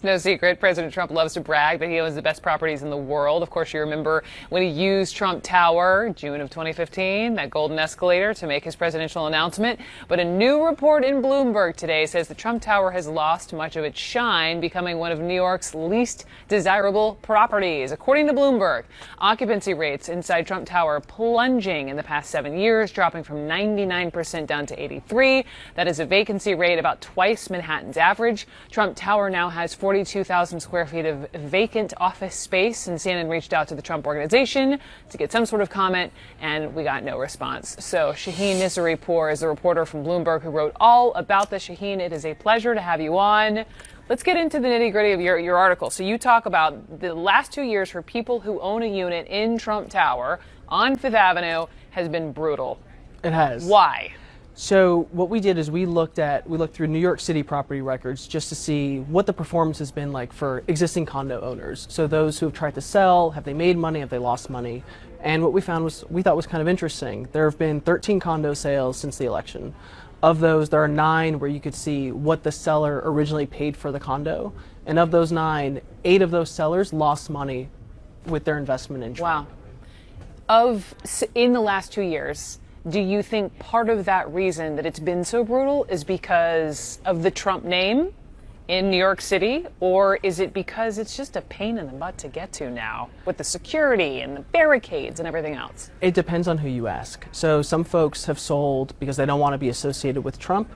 It's no secret President Trump loves to brag that he owns the best properties in the world. Of course, you remember when he used Trump Tower, June of 2015, that golden escalator, to make his presidential announcement. But a new report in Bloomberg today says the Trump Tower has lost much of its shine, becoming one of New York's least desirable properties. According to Bloomberg, occupancy rates inside Trump Tower plunging in the past 7 years, dropping from 99% down to 83%. That is a vacancy rate about twice Manhattan's average. Trump Tower now has 42,000 square feet of vacant office space, and CNN reached out to the Trump Organization to get some sort of comment, and we got no response. So Shaheen Nisaripour is the reporter from Bloomberg who wrote all about this. Shaheen, it is a pleasure to have you on. Let's get into the nitty-gritty of your article. So you talk about the last 2 years for people who own a unit in Trump Tower on Fifth Avenue has been brutal. It has. Why? So what we did is we looked through New York City property records just to see what the performance has been like for existing condo owners. So those who have tried to sell, have they made money, have they lost money? And what we found we thought was kind of interesting. There have been 13 condo sales since the election. Of those, there are 9 where you could see what the seller originally paid for the condo. And of those 9, 8 of those sellers lost money with their investment in Trump. Wow. In the last 2 years, do you think part of that reason that it's been so brutal is because of the Trump name in New York City, or is it because it's just a pain in the butt to get to now with the security and the barricades and everything else? It depends on who you ask. So some folks have sold because they don't want to be associated with Trump.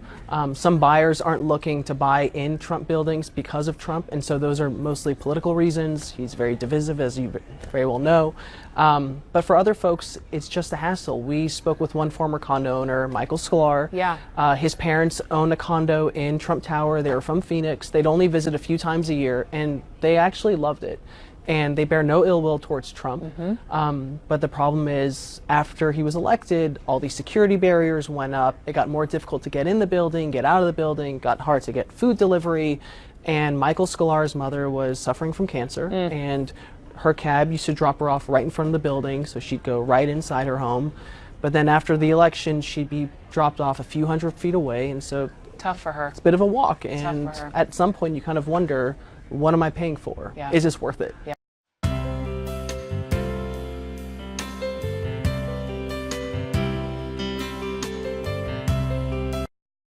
Some buyers aren't looking to buy in Trump buildings because of Trump, and so those are mostly political reasons. He's very divisive, as you very well know. But for other folks, it's just a hassle. We spoke with one former condo owner, Michael Sklar. Yeah. His parents own a condo in Trump Tower. They were from Phoenix. They'd only visit a few times a year, and they actually loved it. And they bear no ill will towards Trump. Mm-hmm. But the problem is, after he was elected, all these security barriers went up. It got more difficult to get in the building, get out of the building, got hard to get food delivery. And Michael Sklar's mother was suffering from cancer, and her cab used to drop her off right in front of the building, so she'd go right inside her home. But then after the election, she'd be dropped off a few hundred feet away, and so Tough for her. it's a bit of a walk. And Tough for her. at some point, you kind of wonder, what am I paying for? Yeah. Is this worth it? Yeah.